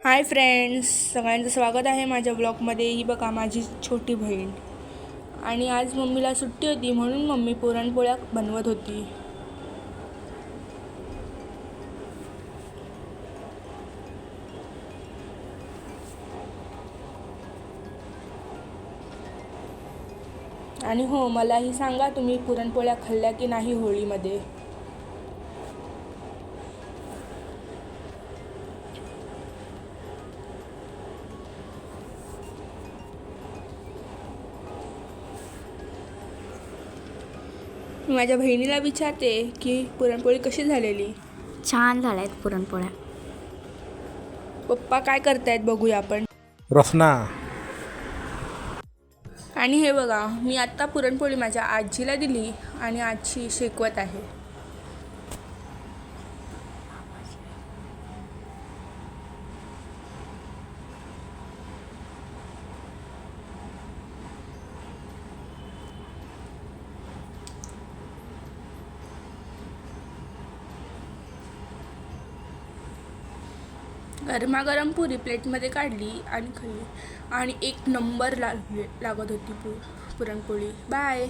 Hi friends, सगळ्यांचं स्वागत आहे माझ्या ब्लॉगमध्ये. ही बघा माझी छोटी बहीण. आणि आज मम्मीला सुट्टी होती म्हणून मम्मी पुरणपोळ्या बनवत होती. आणि हो, मलाही सांगा तुम्ही पुरणपोळ्या खाल्ल्या की नाही होळीमध्ये. मी माझ्या बहिणीला विचारते की पुरणपोळी कशी झालेली. छान झाल्यात पुरणपोळ्या. पप्पा काय करतायत बघूया आपण. रसना. आणि हे बघा, मी आत्ता पुरणपोळी माझ्या आजीला दिली आणि आजी शेकवत आहे. गरमागरम पुरी प्लेटमध्ये काढली आणि खाल्ली आणि एक नंबर लागत होती पुरणपोळी. बाय.